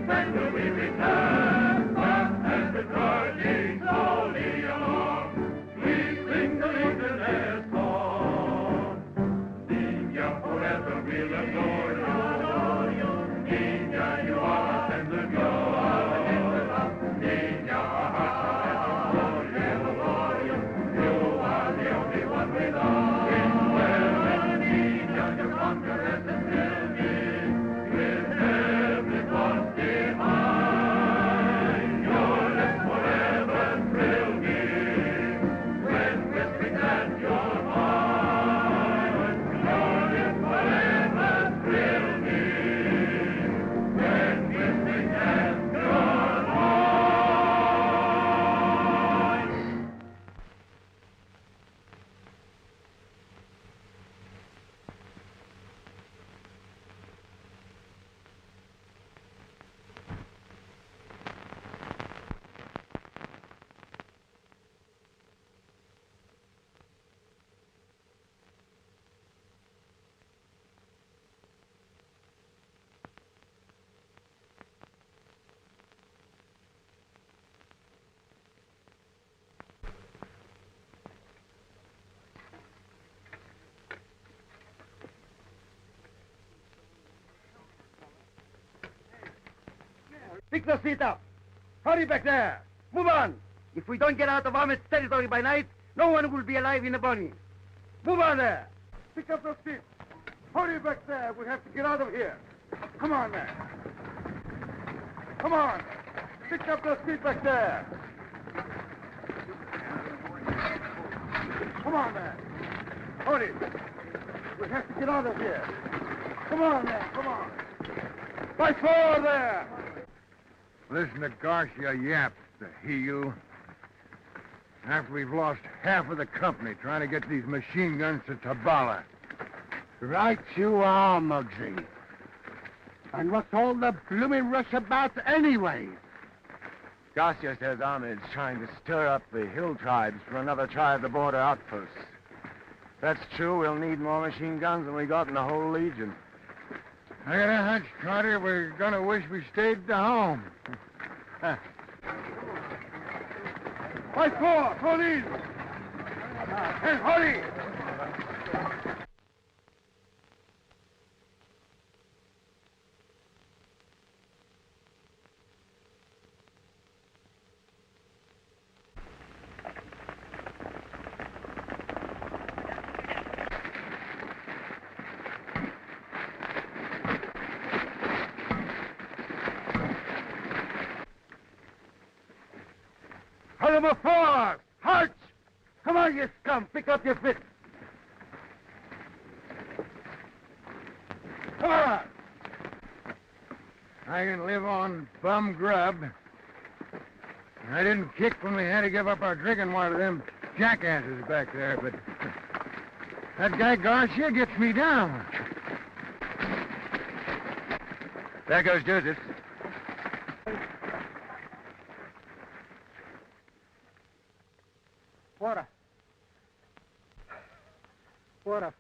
When will we return? As the trudging slowly along, we sing the Legionnaires' song. Niña, forever we'll adore you. Niña, you are our tender God. Niña, our hearts are ever for you. You are the only one we love. In where Niña, your conquerors and fill me with every thought behind. Your lips forever thrill me when whispering that you're mine. Your lips forever thrill me when whispering that you're mine. Pick the seat up. Hurry back there. Move on. If we don't get out of Ahmed's territory by night, no one will be alive in the morning. Move on there. Pick up those seats. Hurry back there. We have to get out of here. Come on there. Come on. Pick up those seats back there. Come on there. Hurry. We have to get out of here. Come on there. Come on. By four there. Listen to Garcia yap, the heel. After we've lost half of the company trying to get these machine guns to Tabala. Right you are, Muggsy. And what's all the blooming rush about anyway? Garcia says Ahmed's trying to stir up the hill tribes for another try at the border outpost. If that's true, we'll need more machine guns than we got in the whole Legion. I got a hunch, Carter, we're gonna wish we stayed at home. By four. Police. And hurry. Number four! Halt! Come on, you scum! Pick up your fists! Come on! I can live on bum grub. I didn't kick when we had to give up our drinking water to them jackasses back there, but that guy Garcia gets me down. There goes Joseph. Water. Water.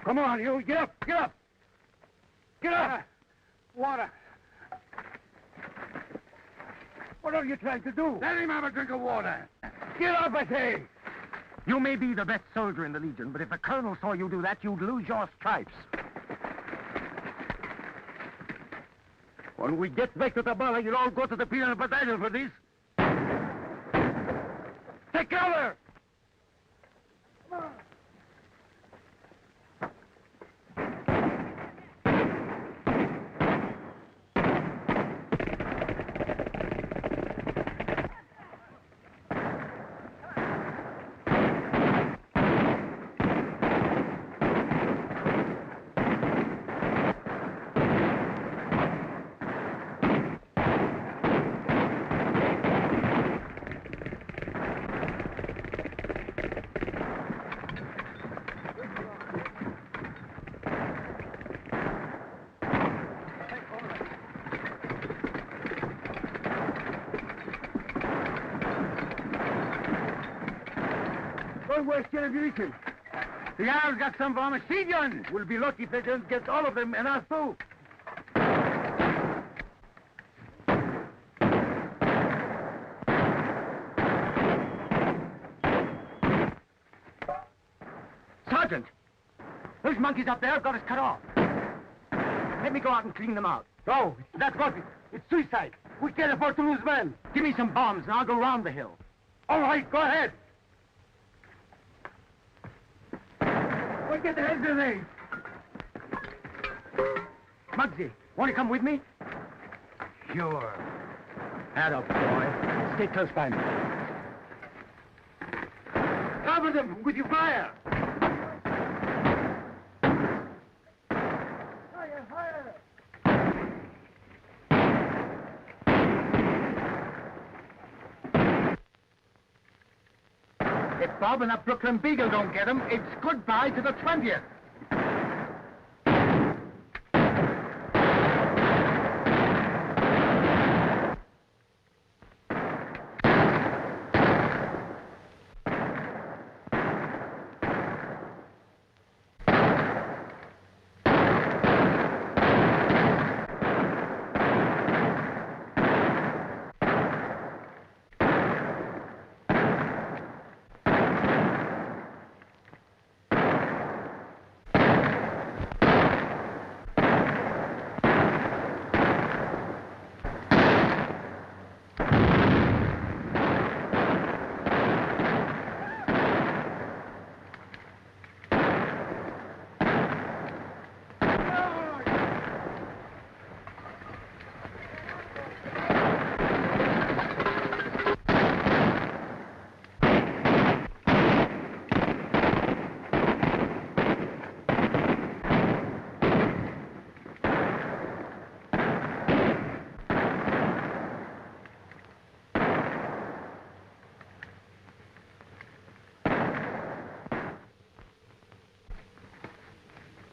Come on, you. Get up. Get up. Get up. Water. What are you trying to do? Let him have a drink of water. Get up, I say. You may be the best soldier in the Legion, but if a colonel saw you do that, you'd lose your stripes. When we get back to Tabala, you'll all go to the Penal Battalion for this. Take cover! Come on. Don't waste your ammunition. The Arabs got some of our machine guns. We'll be lucky if they don't get all of them, and us too. Sergeant! Those monkeys up there have got us cut off. Let me go out and clean them out. No, that's what it's suicide. We can't afford to lose men. Give me some bombs and I'll go round the hill. All right, go ahead. We'll get the hand grenade. Muggsy, want to come with me? Sure. Atta boy. Stay close by me. Cover them with your fire. Fire, fire. If Bob and that Brooklyn Beagle don't get him, it's goodbye to the 20th.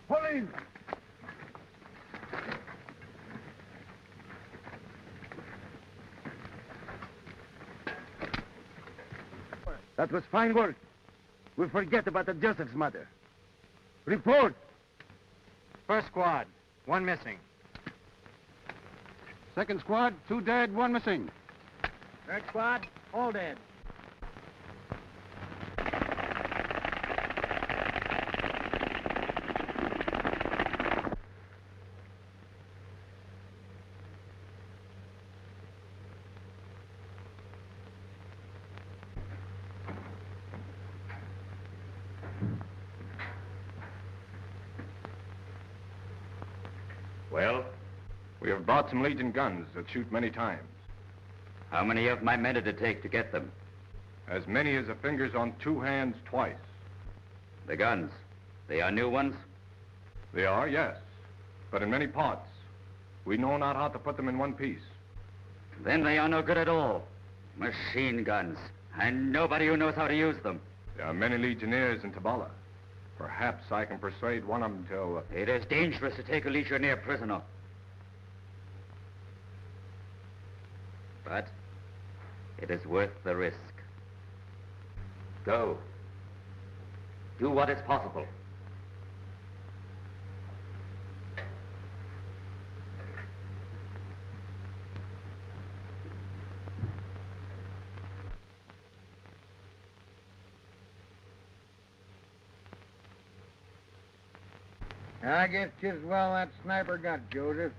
Police! That was fine work. We'll forget about the Joseph's mother. Report. First squad, 1 missing. Second squad, 2 dead, 1 missing. Third squad, all dead. Well, we have brought some Legion guns that shoot many times. How many of my men did it take to get them? As many as the fingers on 2 hands twice. The guns, they are new ones? They are, yes, but in many parts. We know not how to put them in one piece. Then they are no good at all. Machine guns, and nobody who knows how to use them. There are many Legionnaires in Tabala. Perhaps I can persuade one of them to... It is dangerous to take a Legionnaire prisoner. But it is worth the risk. Go. Do what is possible. I guess just well that sniper got Joseph.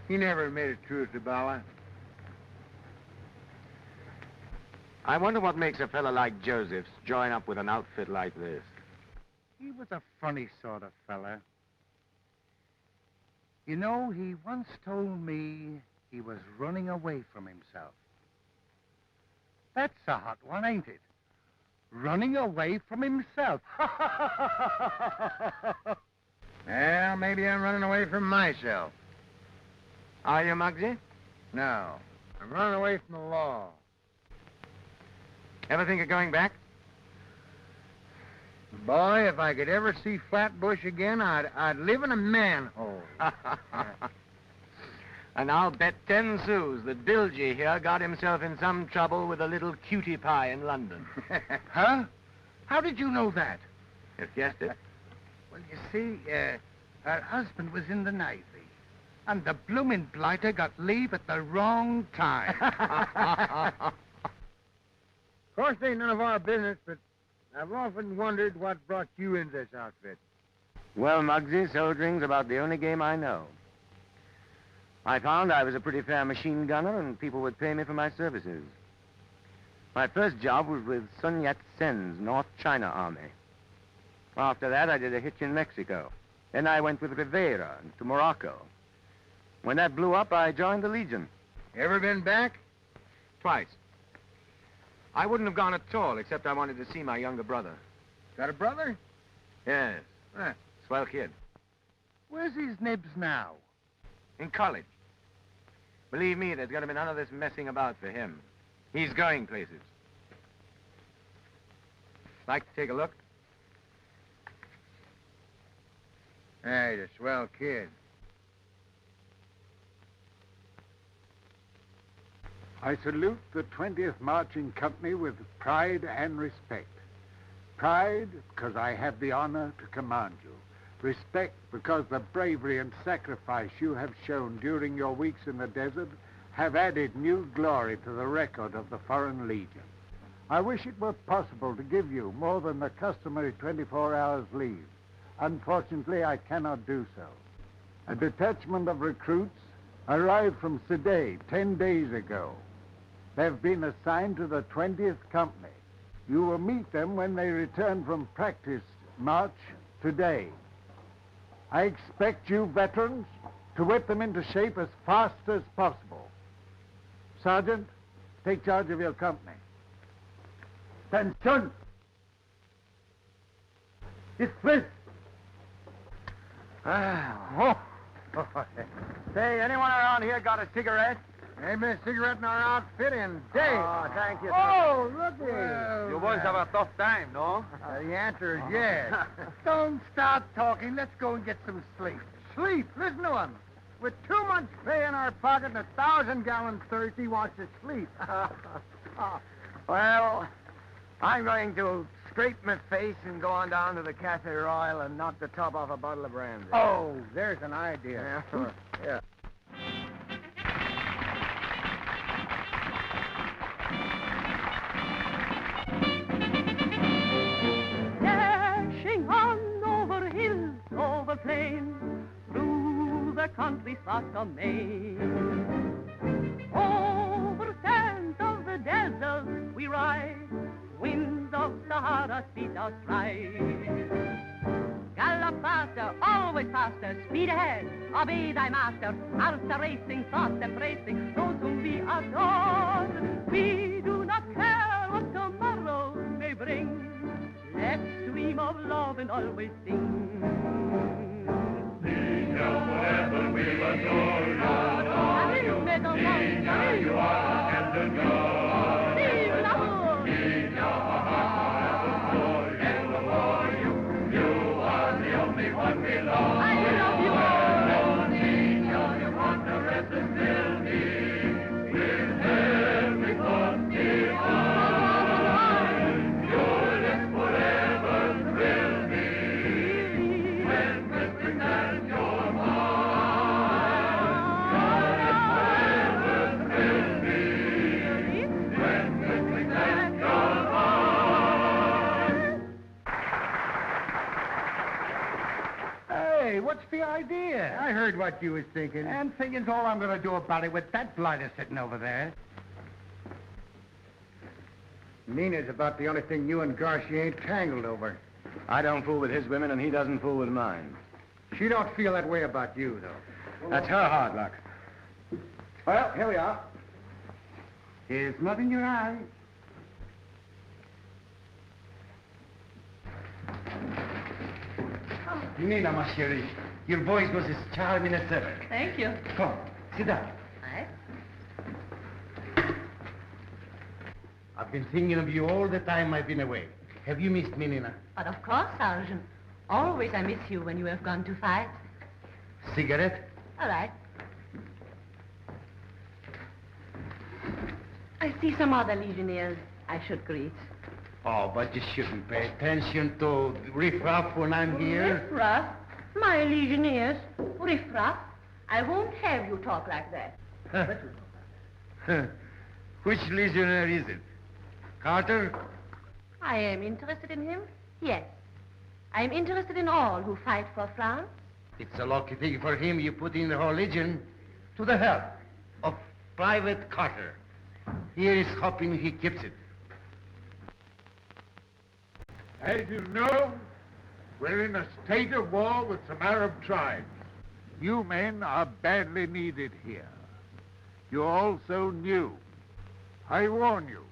He never made it through Tabala. I wonder what makes a fella like Joseph's join up with an outfit like this. He was a funny sort of fella. You know, he once told me he was running away from himself. That's a hot one, ain't it? Running away from himself. Well, maybe I'm running away from myself. Are you, Muggsy? No, I'm running away from the law. Ever think of going back? Boy, if I could ever see Flatbush again, I'd live in a manhole. And I'll bet 10 sous that Bilgy here got himself in some trouble with a little cutie pie in London. Huh? How did you know that? Just guessed it. Well, you see, her husband was in the Navy, and the bloomin' blighter got leave at the wrong time. Of course, it ain't none of our business, but I've often wondered what brought you in this outfit. Well, Muggsy, soldiering's about the only game I know. I found I was a pretty fair machine gunner and people would pay me for my services. My first job was with Sun Yat-sen's North China Army. After that, I did a hitch in Mexico. Then I went with Rivera to Morocco. When that blew up, I joined the Legion. Ever been back? Twice. I wouldn't have gone at all, except I wanted to see my younger brother. Got a brother? Yes. Swell kid. Where's his nibs now? In college. Believe me, there's going to be none of this messing about for him. He's going places. Like to take a look? Hey, the swell kid. I salute the 20th Marching Company with pride and respect. Pride, because I have the honor to command you. Respect, because the bravery and sacrifice you have shown during your weeks in the desert have added new glory to the record of the Foreign Legion. I wish it were possible to give you more than the customary 24 hours leave. Unfortunately, I cannot do so. A detachment of recruits arrived from Side 10 days ago. They've been assigned to the 20th Company. You will meet them when they return from practice march today. I expect you veterans to whip them into shape as fast as possible. Sergeant, take charge of your company. Attention! Dismiss! Say, anyone around here got a cigarette? Ain't been a cigarette in our outfit in days. Oh, thank you. Oh, looky. Well, You boys have a tough time, no? the answer is yes. Don't start talking. Let's go and get some sleep. Sleep. Listen to him. With 2 months' pay in our pocket and 1,000-gallon thirst, he wants to sleep. Well, I'm going to scrape my face and go on down to the Cafe Royal and knock the top off a bottle of brandy. Oh, there's an idea. Yeah, sure. Yeah. Dashing on over hills, over plains, through the country south of Maine. Over sands of the desert we ride, winds of Sahara speed us right. Gallop faster, always faster, speed ahead, obey thy master, faster racing, thoughts embracing, those whom we adore. We do not care what tomorrow may bring, let's dream of love and always sing. Forever we adore you. You are and God. Vive l'amour! In your heart forever for you. You are the only one we love. I love you. You want the rest to fill me with every thought divine. Your lips forever thrill me when whispering that you're mine. Your lips forever thrill me when whispering that you're mine. Hey, what's the idea? I heard what you was thinking. And thinking's all I'm going to do about it with that blighter sitting over there. Nina's about the only thing you and Garcia ain't tangled over. I don't fool with his women, and he doesn't fool with mine. She don't feel that way about you, though. That's her hard luck. Well, here we are. There's mud in your eye. Nina, ma chérie, your voice was as charming as ever. Thank you. Come, sit down. Aye. I've been thinking of you all the time I've been away. Have you missed me, Nina? But of course, Sergeant. Always I miss you when you have gone to fight. Cigarette? All right. I see some other legionnaires I should greet. Oh, but you shouldn't pay attention to riff-raff when I'm here. Riff-raff? My legionnaires? Riff-raff? I won't have you talk like that. Which legionnaire is it? Carter? I am interested in him, yes. I am interested in all who fight for France. It's a lucky thing for him you put in the religion to the help of Private Carter. Here is hoping he keeps it. As you know, we're in a state of war with some Arab tribes. You men are badly needed here. You're also new. I warn you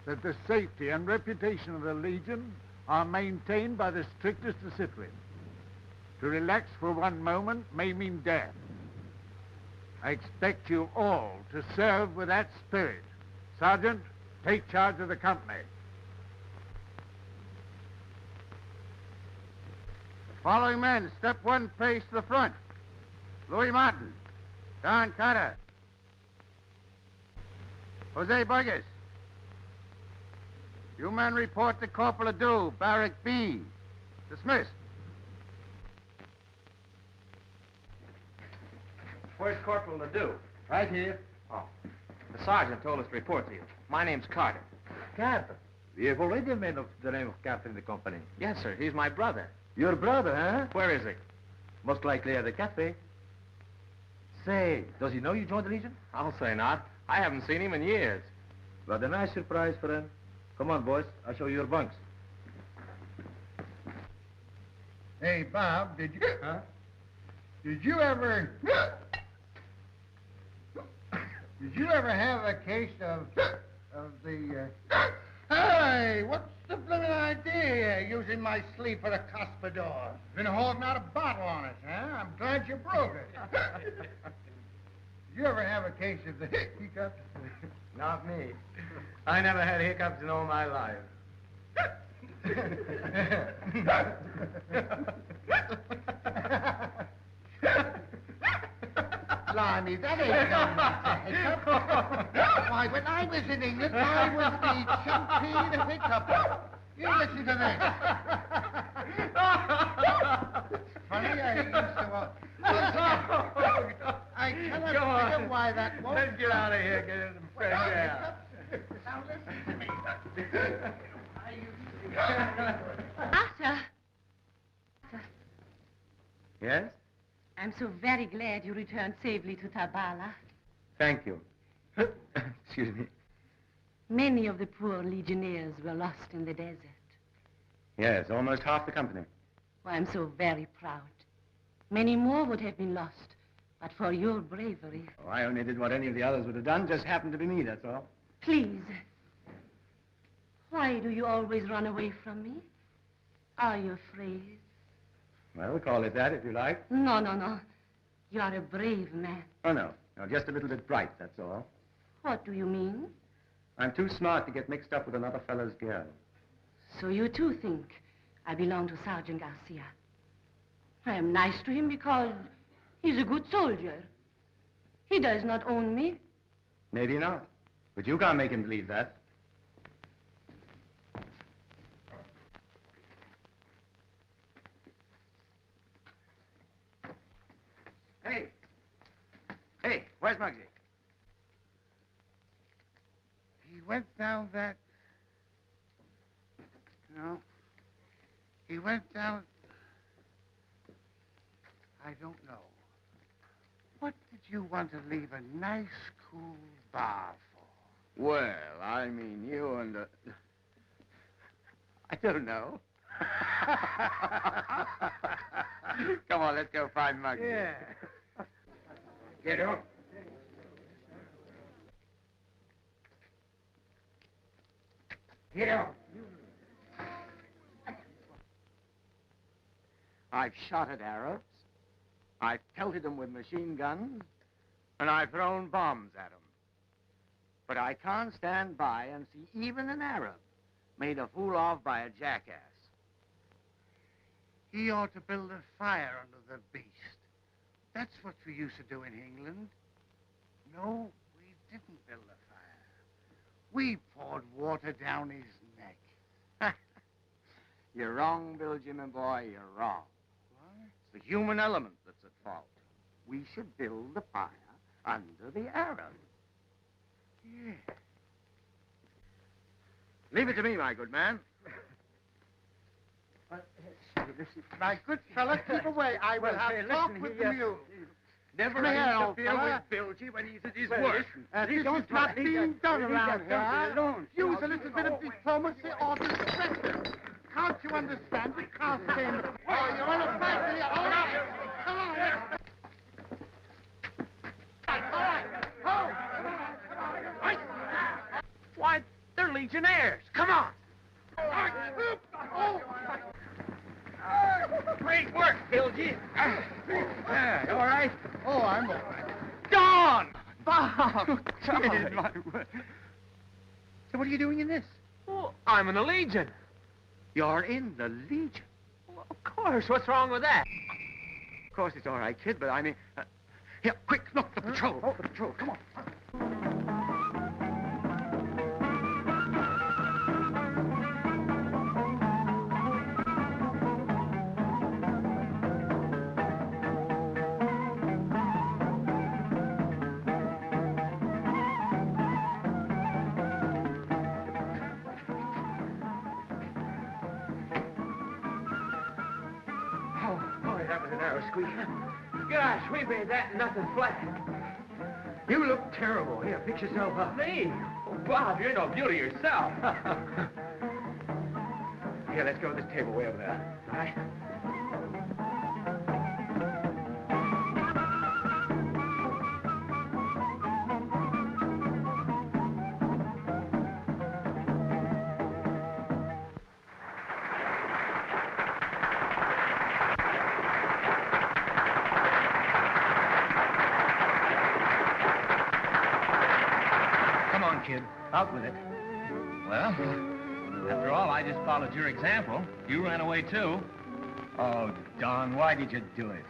that the safety and reputation of the Legion are maintained by the strictest discipline. To relax for one moment may mean death. I expect you all to serve with that spirit. Sergeant, take charge of the company. Following men, step one pace to the front. Louis Martin, Don Carter, Jose Burgess. You men report to Corporal Adu, Barrack B. Dismissed. Where's Corporal Ledoux? Right here. Oh. The sergeant told us to report to you. My name's Carter. Carter. We have already a man of the name of Carter in the company. Yes, sir. He's my brother. Your brother, huh? Where is he? Most likely at the cafe. Say, does he know you joined the Legion? I'll say not. I haven't seen him in years. What a nice surprise for him. Come on, boys. I'll show you your bunks. Hey, Bob, did you ever have a case of the, hey, what's the blooming idea using my sleeve for a Cospador? Been holding out a bottle on it, huh? I'm glad you broke it. Did you ever have a case of the hiccups? Not me. I never had hiccups in all my life. Blimey, that ain't no hiccup. Why, when I was in England, I was the champion of hiccup. You listen to this. It's funny, I used to... I cannot figure why that won't... Let's get out of here, get in some fresh air. Now listen to me. I used to... Arthur. Yes? I'm so very glad you returned safely to Tabala. Thank you. Excuse me. Many of the poor legionnaires were lost in the desert. Yes, almost half the company. Oh, I'm so very proud. Many more would have been lost, but for your bravery. Oh, I only did what any of the others would have done. Just happened to be me, that's all. Please. Why do you always run away from me? Are you afraid? Well, we'll call it that if you like. No, no, no. You are a brave man. Oh, no. No, just a little bit bright, that's all. What do you mean? I'm too smart to get mixed up with another fellow's girl. So you too think I belong to Sergeant Garcia. I am nice to him because he's a good soldier. He does not own me. Maybe not. But you can't make him believe that. Hey. Hey, where's Muggsy? He went down that... No. He went down... I don't know. What did you want to leave a nice, cool bar for? Well, I mean, you and... I don't know. Come on, let's go find Muggsy. Yeah. Get up. Get up. I've shot at Arabs. I've pelted them with machine guns. And I've thrown bombs at them. But I can't stand by and see even an Arab made a fool of by a jackass. He ought to build a fire under the beast. That's what we used to do in England. No, we didn't build a fire. We poured water down his neck. You're wrong, Bill Jimmy boy, you're wrong. What? It's the human element that's at fault. We should build the fire under the Arab. Yeah. Leave it to me, my good man. My good fella, keep away. I will have talk with the mule. Never Come here, old interfere fella. with Bilgy when he's at his Well, worst. this is not being done around here. Alone. Use a little bit of diplomacy or discretion. Can't you understand? You can't stand... Oh, you want to fight me? All right. Come on. All right. Why, they're legionnaires. Come on. Great work, Bilgy. Yeah, you all right? Oh, I'm all right. Dawn! Bob! Kid, my word. So what are you doing in this? Oh, I'm in the Legion. You're in the Legion. Well, of course. What's wrong with that? Of course, it's all right, kid, but I mean... here, quick, look, the patrol. Oh, the patrol, come on. That was a narrow squeak. Gosh, we made that nothing flat. You look terrible. Here, fix yourself up. Me? Oh, Bob, you're no beauty yourself. Here, let's go to this table way over there. All right? Come on, kid. Out with it. Well, after all, I just followed your example. You ran away, too. Oh, Don, why did you do it?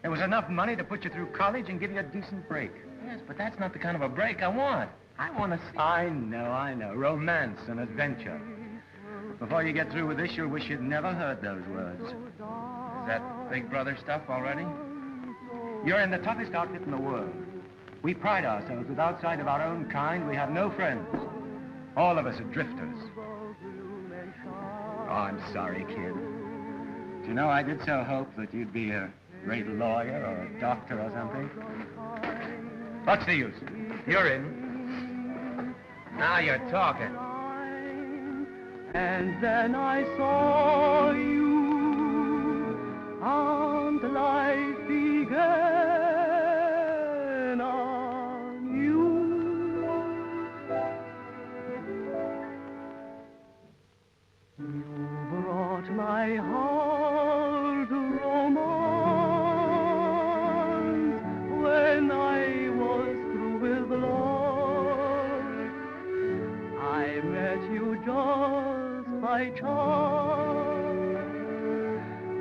There was enough money to put you through college and give you a decent break. Yes, but that's not the kind of a break I want. I want to see... I know. Romance and adventure. Before you get through with this, you'll wish you'd never heard those words. Is that Big Brother stuff already? You're in the toughest outfit in the world. We pride ourselves that outside of our own kind, we have no friends. All of us are drifters. Oh, I'm sorry, kid. Do you know, I did so hope that you'd be a great lawyer or a doctor or something. What's the use? You're in. Now you're talking. And then I saw you, and life began anew. You brought my heart romance when I was through with love. I met you just by chance.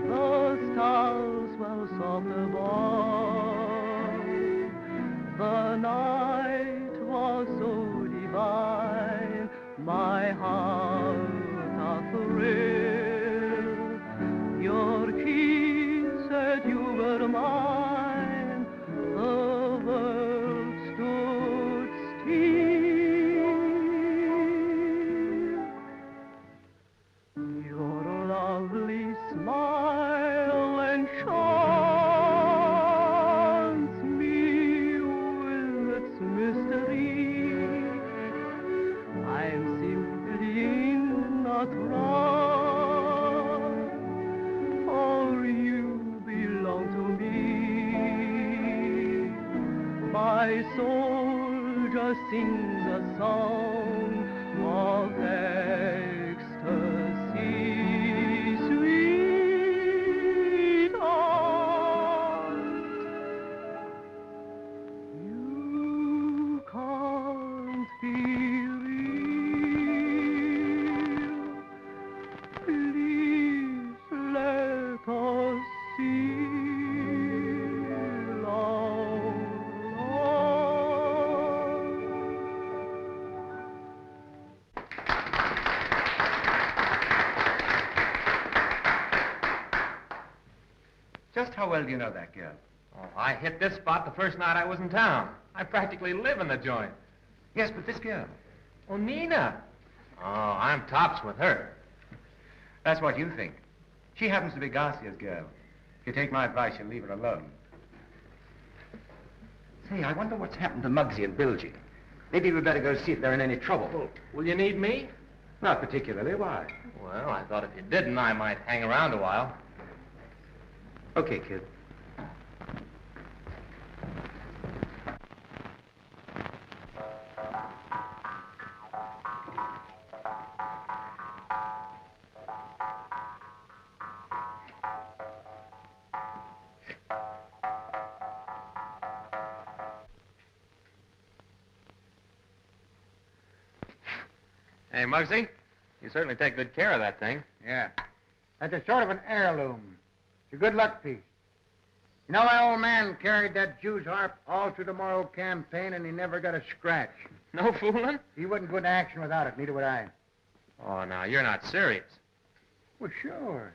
The stars were soft above. The night was so divine. My heart a thrill. Your kiss said you were mine. The world stood still. Your lovely smile enchants me with its mystery. I'm simply in a trance, for you belong to me. My soul just sings a song of ecstasy, sweetheart. You can't be real. Please let us seal our love. Just how well do you know that girl? Oh, I hit this spot the first night I was in town. I practically live in the joint. Yes, but this girl. Oh, Nina. Oh, I'm tops with her. That's what you think. She happens to be Garcia's girl. If you take my advice, you'll leave her alone. Say, I wonder what's happened to Muggsy and Bilgy. Maybe we'd better go see if they're in any trouble. Well, will you need me? Not particularly. Why? Well, I thought if you didn't, I might hang around a while. Okay, kid. Hey, Muggsy, you certainly take good care of that thing. Yeah. That's a sort of an heirloom. It's a good luck piece. You know, my old man carried that Jew's harp all through the Morrow campaign, and he never got a scratch. No fooling? He wouldn't go into action without it, neither would I. Oh, now, you're not serious. Well, sure.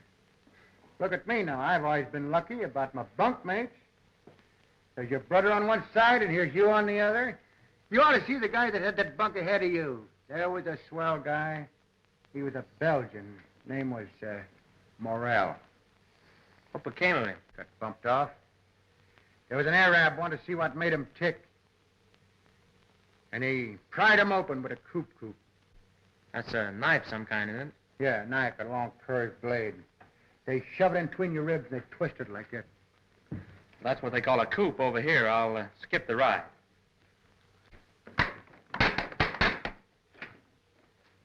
Look at me now. I've always been lucky about my bunkmates. There's your brother on one side, and here's you on the other. You ought to see the guy that had that bunk ahead of you. There was a swell guy. He was a Belgian. Name was, Morel. What became of him? Got bumped off. There was an Arab wanted to see what made him tick. And he pried him open with a coop. That's a knife some kind, isn't it? Yeah, a knife, a long curved blade. They shove it in between your ribs and they twist it like that. That's what they call a coupe over here. I'll skip the ride.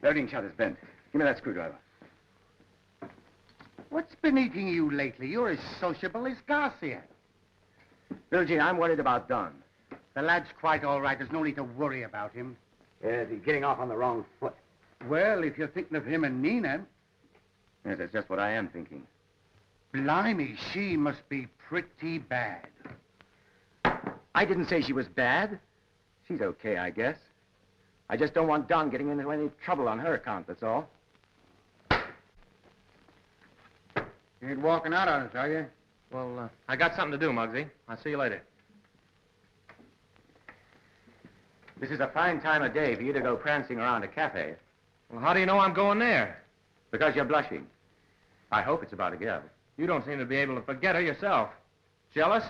Loading shutter's bent. Give me that screwdriver. What's been eating you lately? You're as sociable as Garcia. Bilgy, I'm worried about Don. The lad's quite all right. There's no need to worry about him. Yes, he's getting off on the wrong foot. Well, if you're thinking of him and Nina, Yes, that's just what I am thinking. blimey, she must be pretty bad. I didn't say she was bad. She's okay, I guess. I just don't want Don getting into any trouble on her account, that's all. You ain't walking out on us, are you? Well, I got something to do, Muggsy. I'll see you later. This is a fine time of day for you to go prancing around a cafe. Well, how do you know I'm going there? Because you're blushing. I hope it's about a girl. You don't seem to be able to forget her yourself. Jealous?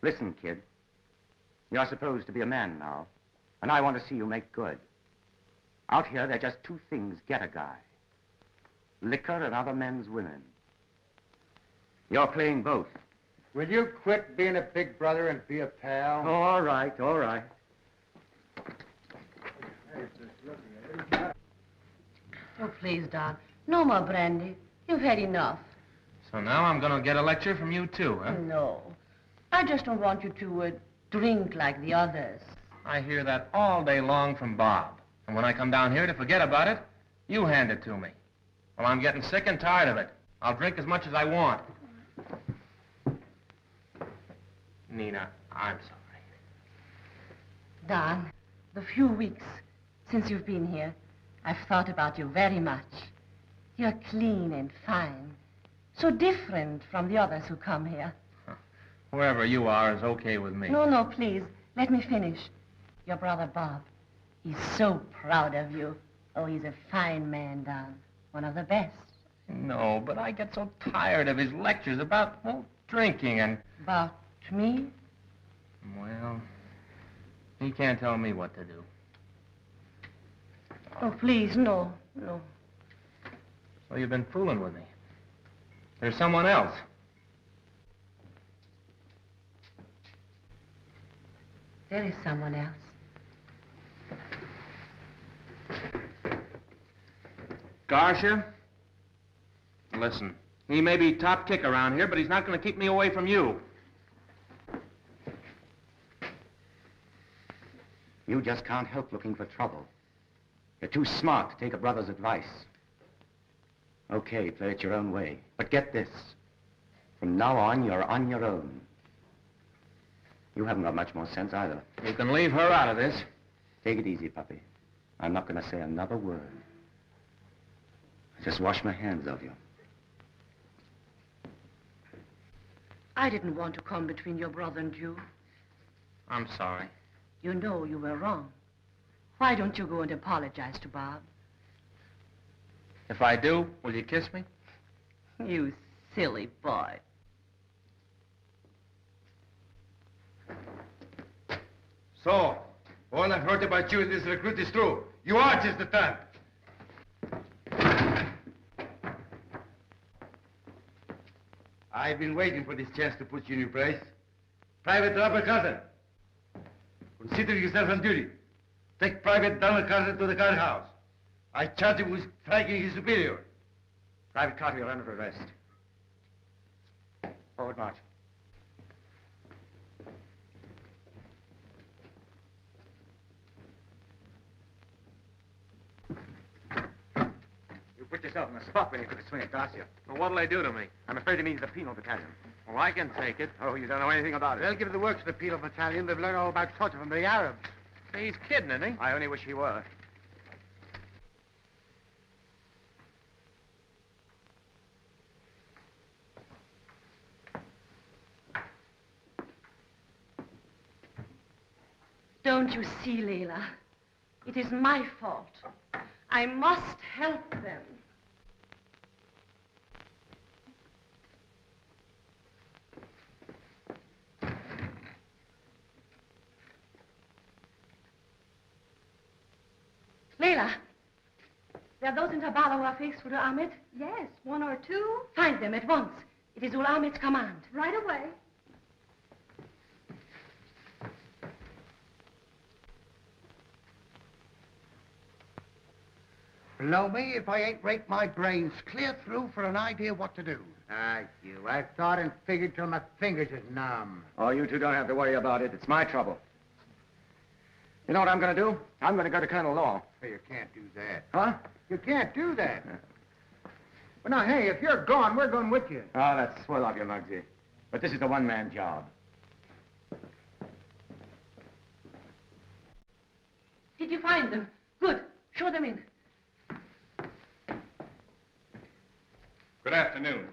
Listen, kid. You're supposed to be a man now, and I want to see you make good. Out here, there are just two things get a guy. Liquor and other men's women. You're playing both. Will you quit being a big brother and be a pal? Oh, all right, all right. Oh, please, Don. No more brandy. You've had enough. So now I'm going to get a lecture from you, too, huh? No. I just don't want you to drink like the others. I hear that all day long from Bob. And when I come down here to forget about it, you hand it to me. Well, I'm getting sick and tired of it. I'll drink as much as I want. Nina, I'm sorry. Don, the few weeks since you've been here, I've thought about you very much. You're clean and fine. So different from the others who come here. Wherever you are is okay with me. No, please. Let me finish. Your brother Bob. He's so proud of you. Oh, he's a fine man, Don. One of the best. No, but I get so tired of his lectures about, well, drinking and... About me? Well, he can't tell me what to do. Oh, please, no. So you've been fooling with me. There's someone else. There is someone else. Garcia? Listen, he may be top kick around here, but he's not going to keep me away from you. You just can't help looking for trouble. You're too smart to take a brother's advice. Okay, play it your own way. But get this. From now on, you're on your own. You haven't got much more sense either. You can leave her out of this. Take it easy, puppy. I'm not going to say another word. I just wash my hands of you. I didn't want to come between your brother and you. I'm sorry. You know you were wrong. Why don't you go and apologize to Bob? If I do, will you kiss me? You silly boy. So, all I've heard about you in this recruit is true. You are just the type. I've been waiting for this chance to put you in your place. Private Robert Carter, consider yourself on duty. Take Private Donald Carter to the guardhouse. I charge him with striking his superior. Private Carter, you're under arrest. Forward march. You put yourself in the spot when you took a swing at Garcia. Well, what'll they do to me? I'm afraid it means the penal battalion. Well, I can take it. Oh, you don't know anything about it. They'll give the works to the penal battalion. They've learned all about torture from the Arabs. He's kidding, isn't he? I only wish he were. Don't you see, Leila? It is my fault. I must help them. Leila, there are those in Tabala who are faithful to Ahmed? Yes, one or two. Find them at once. It is Ul Ahmed's command. Right away. Blow me if I ain't raked my brains clear through for an idea what to do. I've thought and figured till my fingers is numb. Oh, you two don't have to worry about it. It's my trouble. You know what I'm going to do? I'm going to go to Colonel Law. Hey, you can't do that. Huh? You can't do that. But now, hey, if you're gone, we're going with you. Oh, that's swell of you, Muggsy. But this is a one-man job. Did you find them? Good. Show them in. Good afternoon.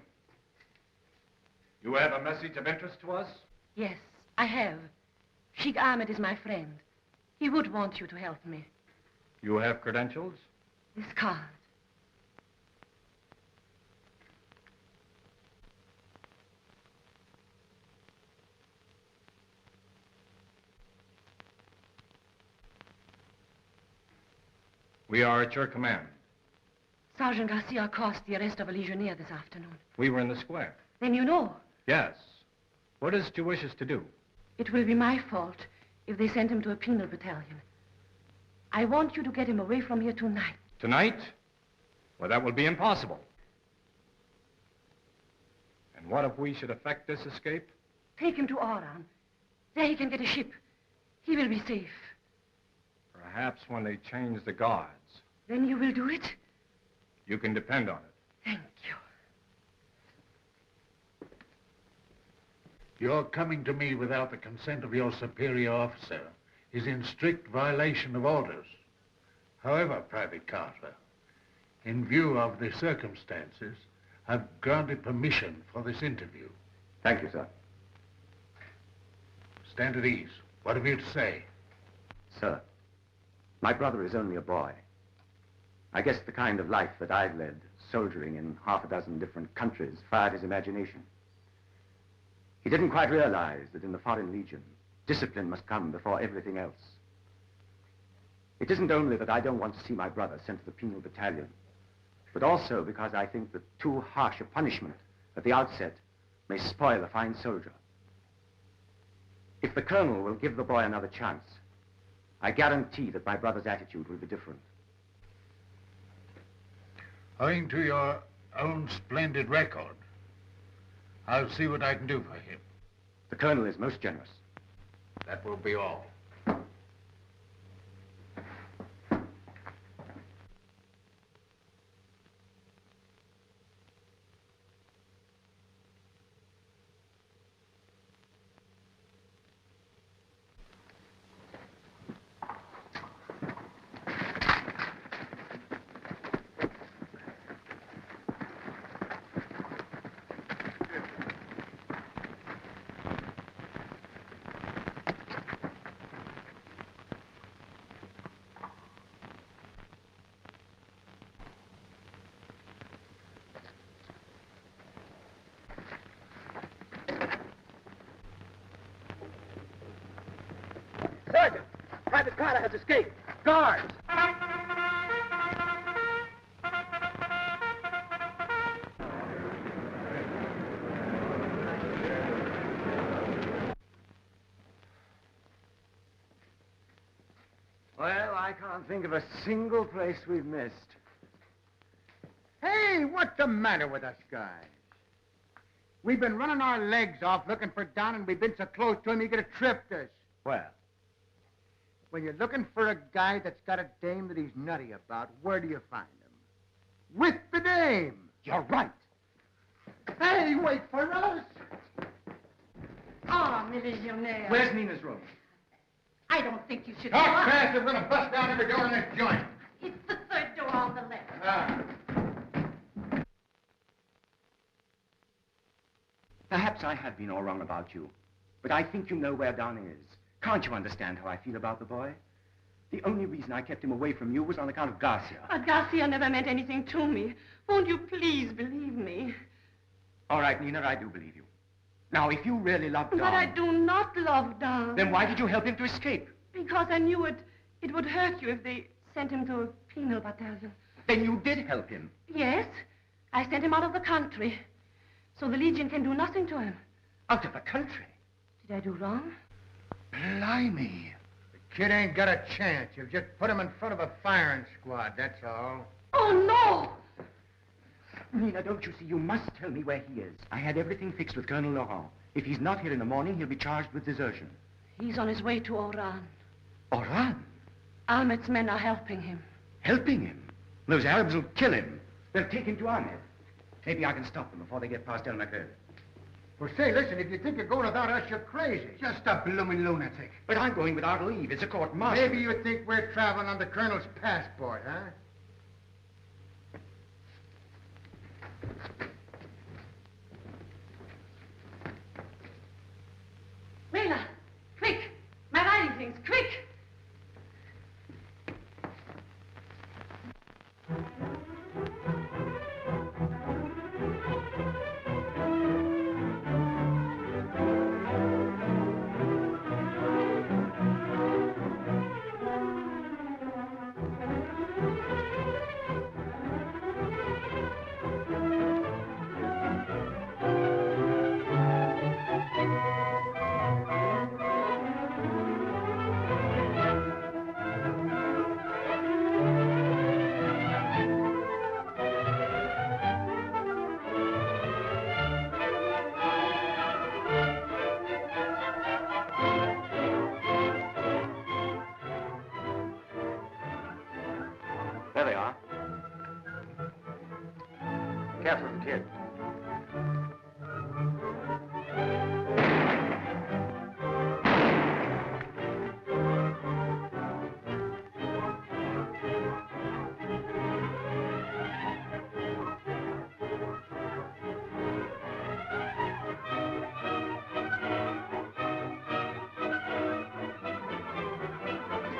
You have a message of interest to us? Yes, I have. Sheikh Ahmed is my friend. He would want you to help me. You have credentials? This card. We are at your command. Sergeant Garcia caused the arrest of a legionnaire this afternoon. We were in the square. Then you know. Yes. What is it you wish us to do? It will be my fault if they send him to a penal battalion. I want you to get him away from here tonight. Tonight? Well, that will be impossible. And what if we should effect this escape? Take him to Oran. There he can get a ship. He will be safe. Perhaps when they change the guards. Then you will do it? You can depend on it. Thank you. Your coming to me without the consent of your superior officer is in strict violation of orders. However, Private Carter, in view of the circumstances, I've granted permission for this interview. Thank you, sir. Stand at ease. What have you to say? Sir, my brother is only a boy. I guess the kind of life that I've led, soldiering in half a dozen different countries, fired his imagination. He didn't quite realize that in the Foreign Legion, discipline must come before everything else. It isn't only that I don't want to see my brother sent to the penal battalion, but also because I think that too harsh a punishment at the outset may spoil a fine soldier. If the colonel will give the boy another chance, I guarantee that my brother's attitude will be different. Owing to your own splendid record, I'll see what I can do for him. The colonel is most generous. That will be all. Private Carter has escaped. Guards! Well, I can't think of a single place we've missed. Hey, what's the matter with us guys? We've been running our legs off looking for Don, and we've been so close to him he could have tripped us. Well, When you're looking for a guy that's got a dame that he's nutty about, where do you find him? With the dame. You're right. Hey, wait for us. Ah, millionaire. Where's Nina's room? I don't think you should... Talk fast, we're going to bust down every door in this joint. It's the third door on the left. Ah. Perhaps I have been all wrong about you, but I think you know where Don is. Can't you understand how I feel about the boy? The only reason I kept him away from you was on account of Garcia. But Garcia never meant anything to me. Won't you please believe me? All right, Nina, I do believe you. Now, if you really love Don... But I do not love Don. Then why did you help him to escape? Because I knew it would hurt you if they sent him to a penal battalion. Then you did help him. Yes, I sent him out of the country. So the Legion can do nothing to him. Out of the country? Did I do wrong? Blimey. The kid ain't got a chance. You've just put him in front of a firing squad, that's all. Oh, no! Nina, don't you see? You must tell me where he is. I had everything fixed with Colonel Laurent. If he's not here in the morning, he'll be charged with desertion. He's on his way to Oran. Oran? Ahmed's men are helping him. Helping him? Those Arabs will kill him. They'll take him to Ahmed. Maybe I can stop them before they get past El Makir. Well, say, listen, if you think you're going without us, you're crazy. Just a blooming lunatic. But I'm going without leave. It's a court-martial. Maybe you think we're traveling on the colonel's passport, huh? Layla, quick! My riding things, quick! there they are. Careful of the kid.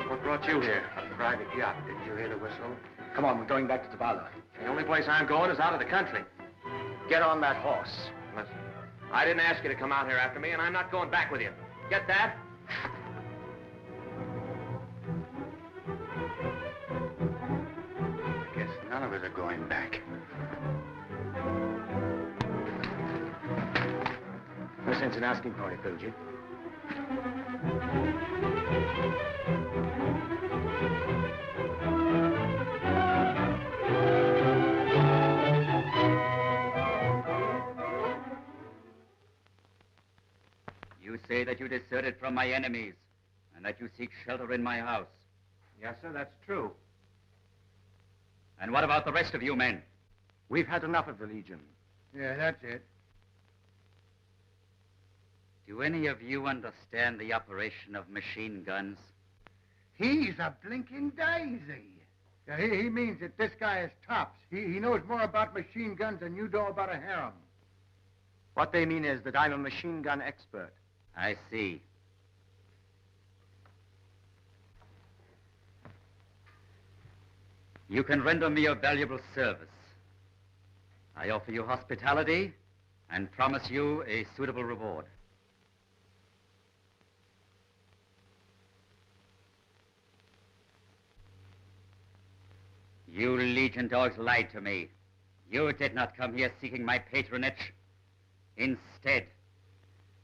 What brought you here? A private yacht. Didn't you hear the whistle? Come on, we're going back to Zavala. The only place I'm going is out of the country. Get on that horse. Listen, I didn't ask you to come out here after me, and I'm not going back with you. Get that? I guess none of us are going back. No sense in asking for it, Filgy. You say that you deserted from my enemies and that you seek shelter in my house. Yes, sir, that's true. And what about the rest of you men? We've had enough of the Legion. Yeah, that's it. Do any of you understand the operation of machine guns? He's a blinking daisy. Yeah, he means that this guy is tops. He knows more about machine guns than you know about a harem. What they mean is that I'm a machine gun expert. I see. You can render me a valuable service. I offer you hospitality and promise you a suitable reward. You Legion dogs lied to me. You did not come here seeking my patronage. Instead,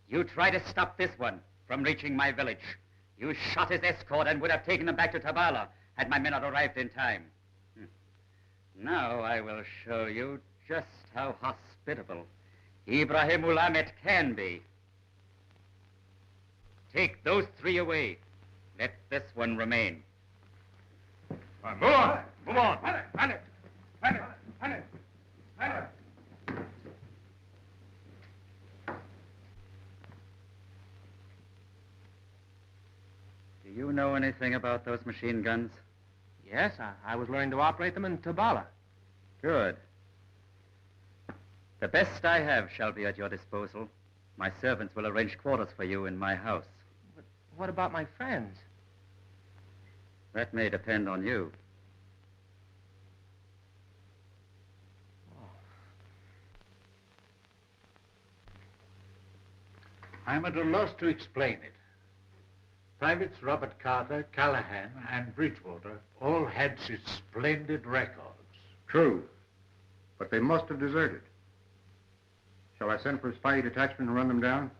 you tried to stop this one from reaching my village. You shot his escort and would have taken him back to Tabala had my men not arrived in time. Now I will show you just how hospitable Ibrahim Ulamet can be. Take those 3 away. Let this one remain. Move on! Move on! Do you know anything about those machine guns? Yes, I was learning to operate them in Tabala. Good. The best I have shall be at your disposal. My servants will arrange quarters for you in my house. But what about my friends? That may depend on you. I'm at a loss to explain it. Privates Robert Carter, Callahan, and Bridgewater all had such splendid records. True. But they must have deserted. Shall I send for a spy detachment and run them down?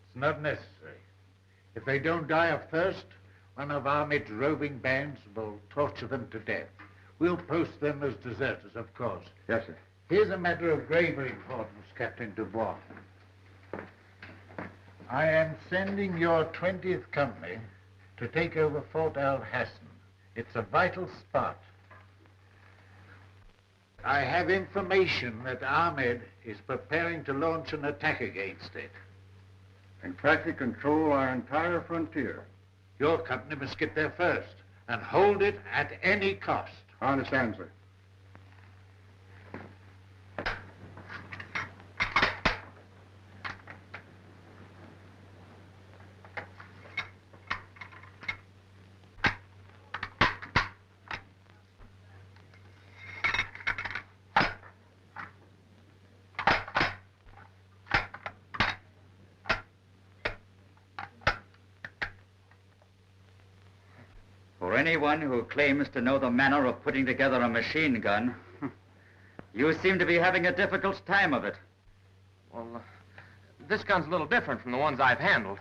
It's not necessary. If they don't die of thirst, one of Ahmed's roving bands will torture them to death. We'll post them as deserters, of course. Yes, sir. Here's a matter of graver importance, Captain Dubois. I am sending your 20th Company to take over Fort Al Hassan. It's a vital spot. I have information that Ahmed is preparing to launch an attack against it. And practically control our entire frontier. Your company must get there first and hold it at any cost. I understand, sir. For anyone who claims to know the manner of putting together a machine gun, you seem to be having a difficult time of it. Well, this gun's a little different from the ones I've handled.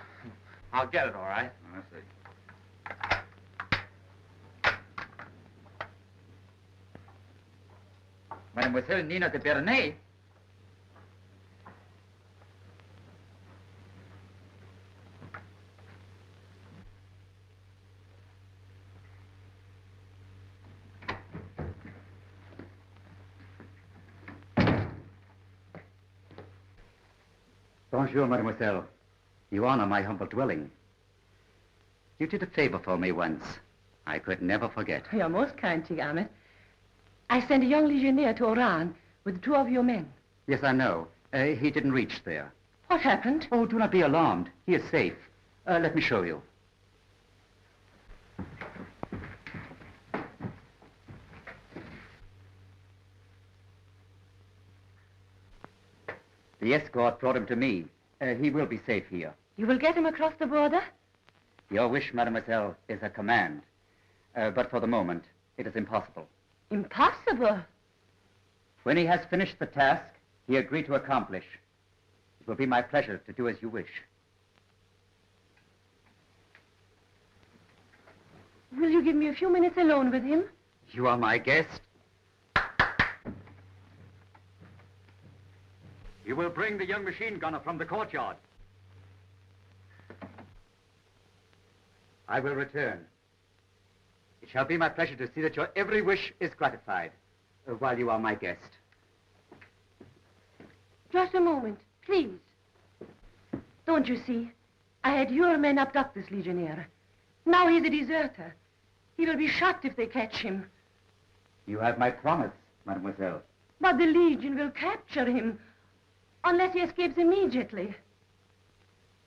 I'll get it, all right. I see. Mademoiselle Nina de Bernay? Bonjour, mademoiselle. You honor my humble dwelling. You did a favor for me once. I could never forget. You're most kind, Tig Ahmed. I sent a young legionnaire to Oran with 2 of your men. Yes, I know. He didn't reach there. What happened? Oh, do not be alarmed. He is safe. Let me show you. The escort brought him to me. He will be safe here. You will get him across the border? Your wish, mademoiselle, is a command. But for the moment, it is impossible. Impossible. When he has finished the task he agreed to accomplish, it will be my pleasure to do as you wish. Will you give me a few minutes alone with him? You are my guest. You will bring the young machine gunner from the courtyard. I will return. It shall be my pleasure to see that your every wish is gratified while you are my guest. Just a moment, please. Don't you see? I had your men abduct this legionnaire. Now he's a deserter. He will be shot if they catch him. You have my promise, mademoiselle. But the Legion will capture him unless he escapes immediately.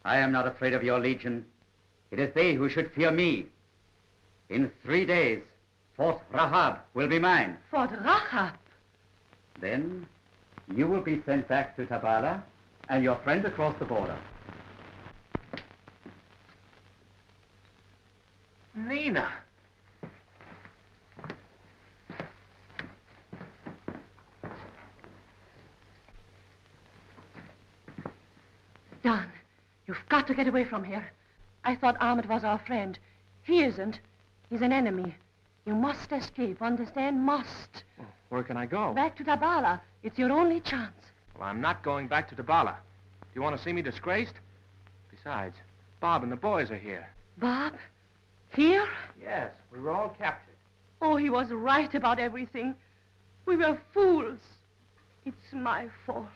I am not afraid of your legion. It is they who should fear me. In 3 days, Fort Rahab will be mine. Fort Rahab? Then you will be sent back to Tabala and your friend across the border. Nina. to get away from here. I thought Ahmed was our friend. He isn't. He's an enemy. You must escape, understand? Must. Well, where can I go? Back to Tabala. It's your only chance. Well, I'm not going back to Tabala. Do you want to see me disgraced? Besides, Bob and the boys are here. Bob? Here? Yes, we were all captured. Oh, he was right about everything. We were fools. It's my fault.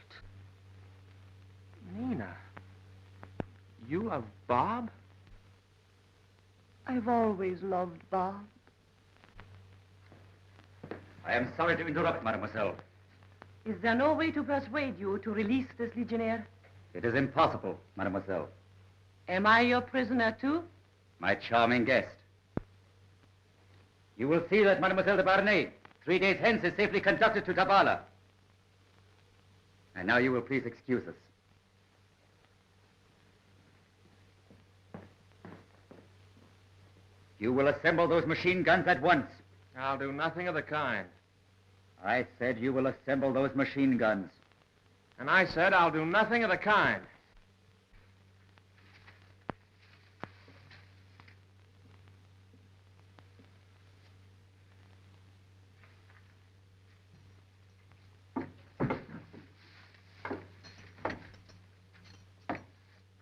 Nina, you love Bob? I've always loved Bob. I am sorry to interrupt, mademoiselle. Is there no way to persuade you to release this legionnaire? It is impossible, mademoiselle. Am I your prisoner, too? My charming guest. You will see that Mademoiselle de Barnay, 3 days hence, is safely conducted to Tabala. And now you will please excuse us. You will assemble those machine guns at once. I'll do nothing of the kind. I said you will assemble those machine guns. And I said I'll do nothing of the kind.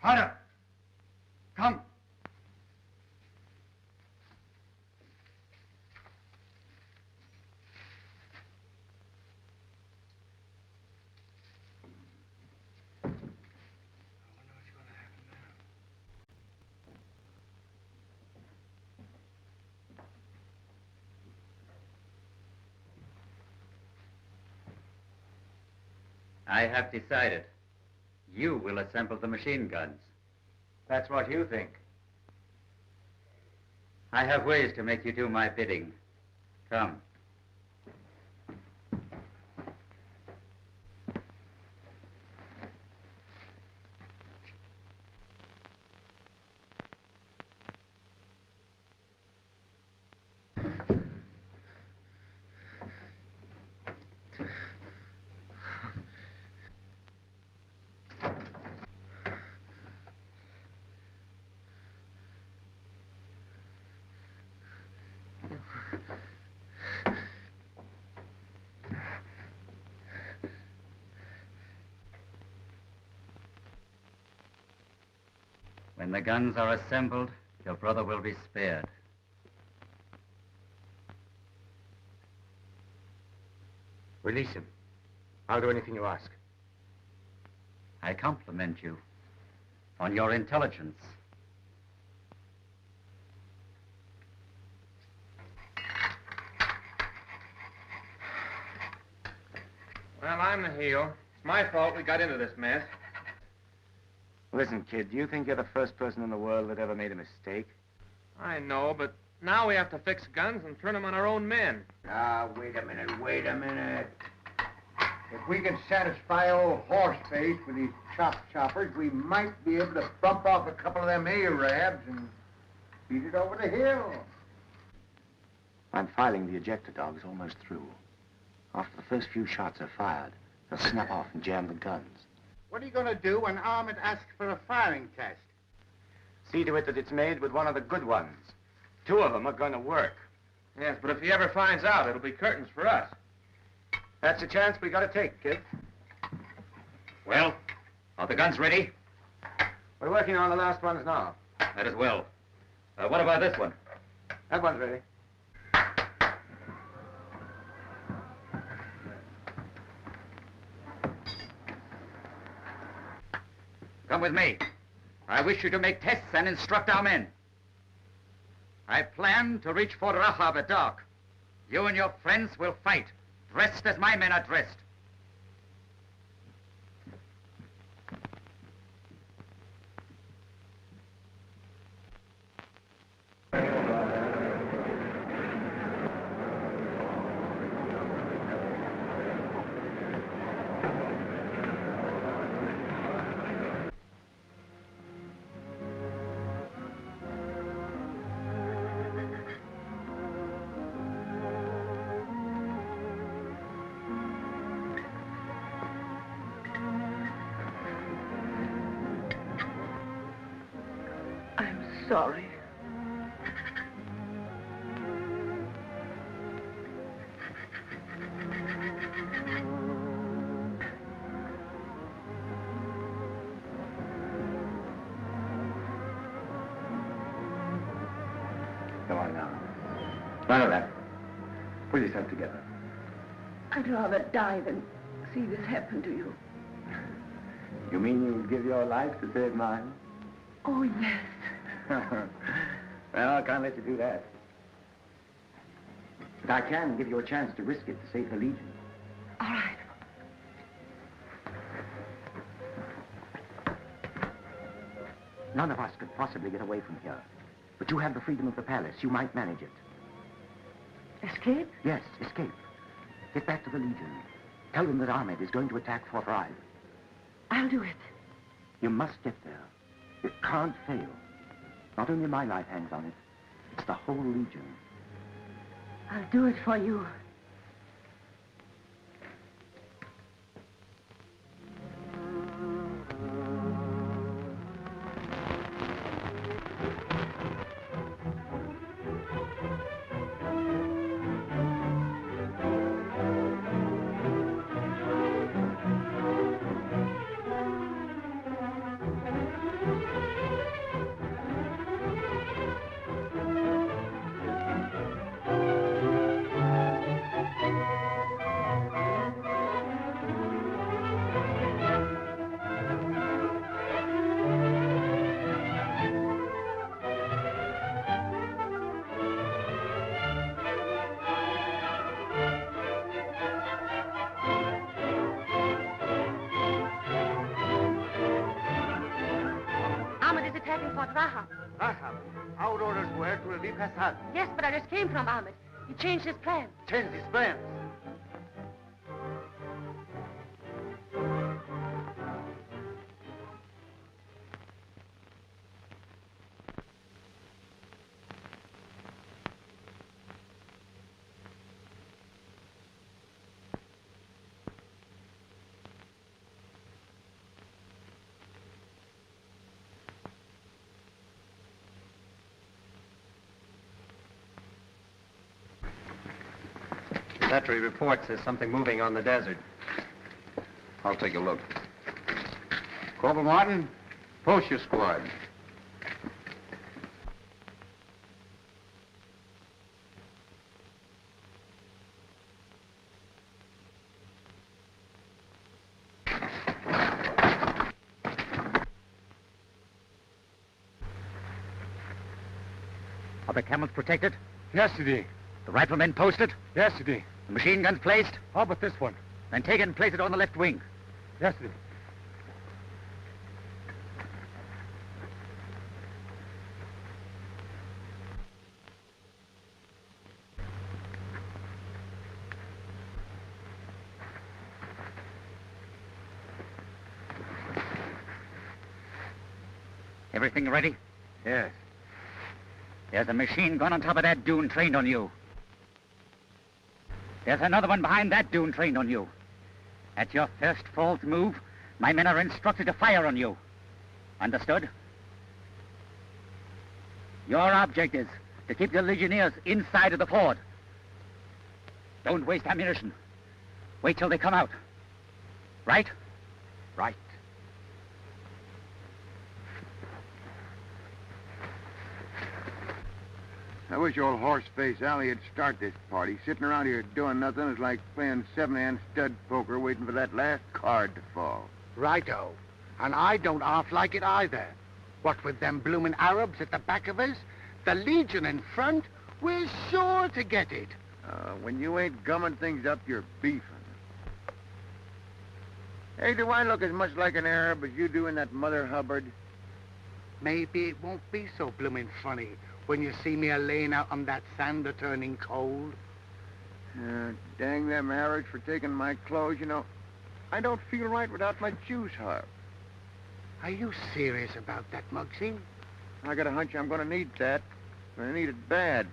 Carter! Come! I have decided. You will assemble the machine guns. That's what you think. I have ways to make you do my bidding. Come. When the guns are assembled, your brother will be spared. Release him. I'll do anything you ask. I compliment you on your intelligence. Well, I'm the heel. It's my fault we got into this mess. Listen, kid, do you think you're the first person in the world that ever made a mistake? I know, but now we have to fix guns and turn them on our own men. Ah, wait a minute. If we can satisfy old Horseface with these choppers, we might be able to bump off a couple of them Arabs and beat it over the hill. I'm filing the ejector dogs almost through. After the first few shots are fired, they'll snap off and jam the guns. What are you going to do when Ahmed asks for a firing test? See to it that it's made with one of the good ones. 2 of them are going to work. Yes, but if he ever finds out, it'll be curtains for us. That's a chance we got to take, kid. Well, are the guns ready? We're working on the last ones now. That is well. What about this one? That one's ready. Come with me. I wish you to make tests and instruct our men. I plan to reach Fort Rahab at dark. You and your friends will fight, dressed as my men are dressed. sorry. Come on now. None of that. Pull yourself together. I'd rather die than see this happen to you. You mean you'll give your life to save mine? Oh, yes. Well, I can't let you do that. But I can give you a chance to risk it to save the Legion. All right. None of us could possibly get away from here. But you have the freedom of the palace. You might manage it. Escape? Yes, escape. Get back to the Legion. Tell them that Ahmed is going to attack Fort Rise. I'll do it. You must get there. It can't fail. Not only my life hangs on it, it's the whole Legion. I'll do it for you. Rahab, our orders were to relieve Hassan. Yes, but I just came from Ahmed. He changed his plan. Change his plans. Battery reports there's something moving on the desert. I'll take a look. Corporal Martin, post your squad. Are the camels protected? Yesterday. The riflemen posted? Yesterday. The machine guns placed? How about this one? Then take it and place it on the left wing. Yesterday. Everything ready? Yes. There's a machine gun on top of that dune trained on you. There's another one behind that dune trained on you. At your first false move, my men are instructed to fire on you. Understood? Your object is to keep the Legionnaires inside of the fort. Don't waste ammunition. Wait till they come out. Right? Right. I wish old Horseface Alley would start this party. Sitting around here doing nothing is like playing seven-hand stud poker waiting for that last card to fall. Righto. And I don't half like it either. What with them bloomin' Arabs at the back of us, the Legion in front, we're sure to get it. When you ain't gumming things up, you're beefing. Hey, do I look as much like an Arab as you do in that Mother Hubbard? Maybe it won't be so bloomin' funny when you see me a-laying out on that sand a-turning cold. Dang them Arabs for taking my clothes, you know. I don't feel right without my juice harp. Are you serious about that, Muggsy? I got a hunch I'm gonna need that. I need it bad.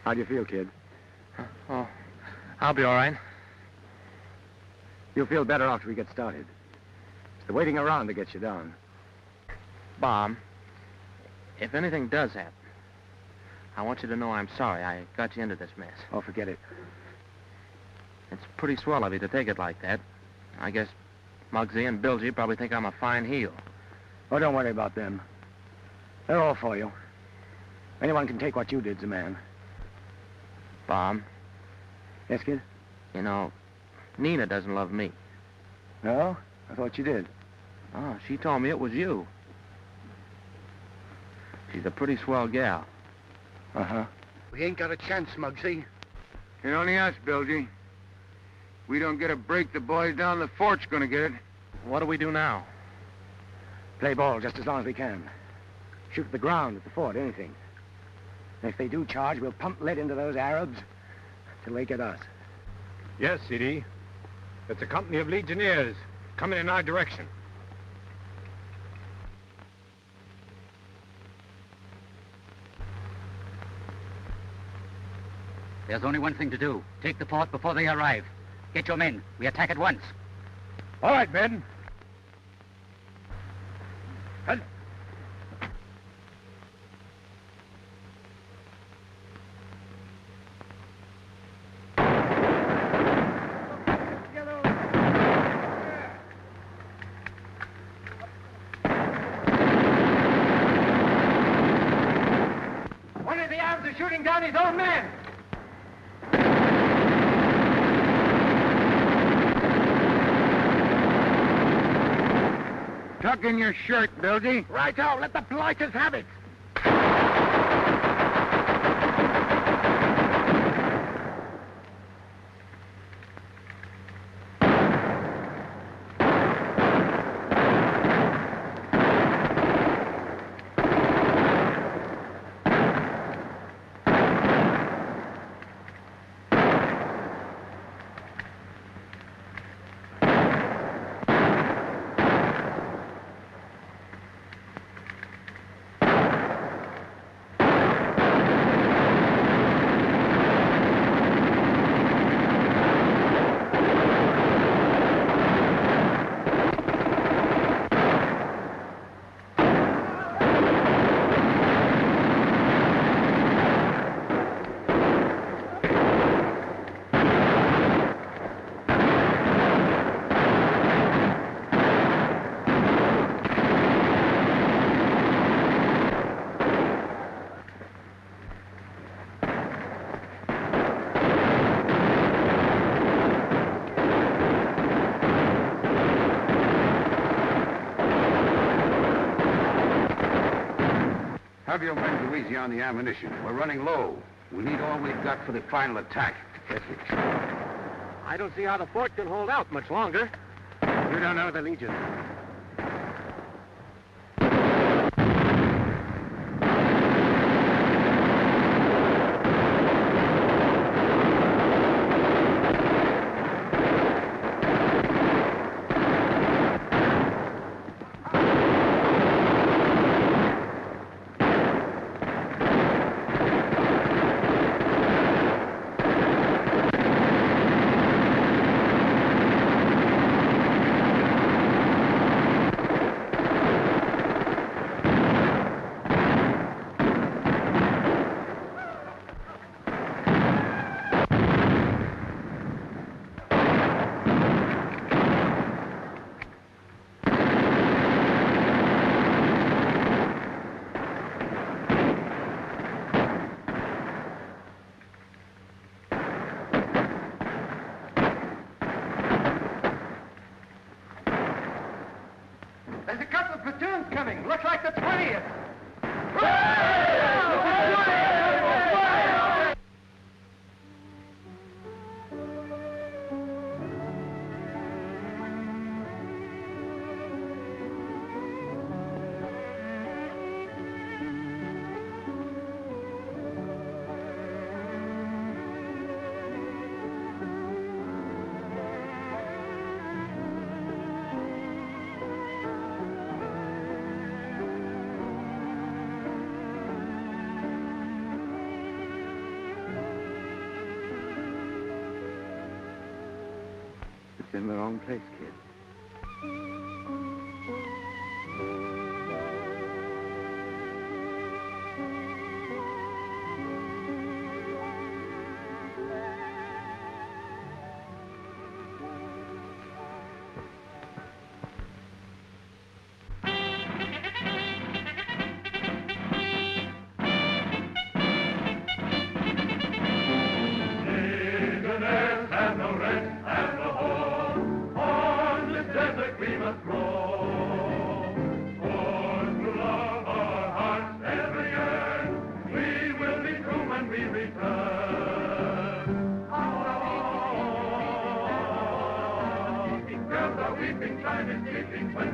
How do you feel, kid? Oh, I'll be all right. You'll feel better after we get started. It's the waiting around that gets you down. Bob, if anything does happen, I want you to know I'm sorry I got you into this mess. Oh, forget it. It's pretty swell of you to take it like that. I guess Muggsy and Bilgy probably think I'm a fine heel. Oh, don't worry about them. They're all for you. Anyone can take what you did's a man. Bob, Yes, kid? you know, Nina doesn't love me. No? I thought you did. Oh, she told me it was you. She's a pretty swell gal. Uh-huh. We ain't got a chance, Muggsy. It's only us, Bilgy. We don't get a break, the boys down the fort's gonna get it. What do we do now? Play ball just as long as we can. Shoot at the ground, at the fort, anything. And if they do charge, we'll pump lead into those Arabs till they get us. Yes, CD. It's a company of legionnaires coming in our direction. There's only one thing to do. Take the fort before they arrive. Get your men. We attack at once. All right, men. One of the Arabs is shooting down his own men. Tuck in your shirt, Bilgy. Right-o, let the blighters have it. Have your men go easy on the ammunition. We're running low. We need all we've got for the final attack. Yes, sir. I don't see how the fort can hold out much longer. You don't know the Legion. There's a couple of platoons coming. Looks like the 20th. It's in the wrong place, kid. when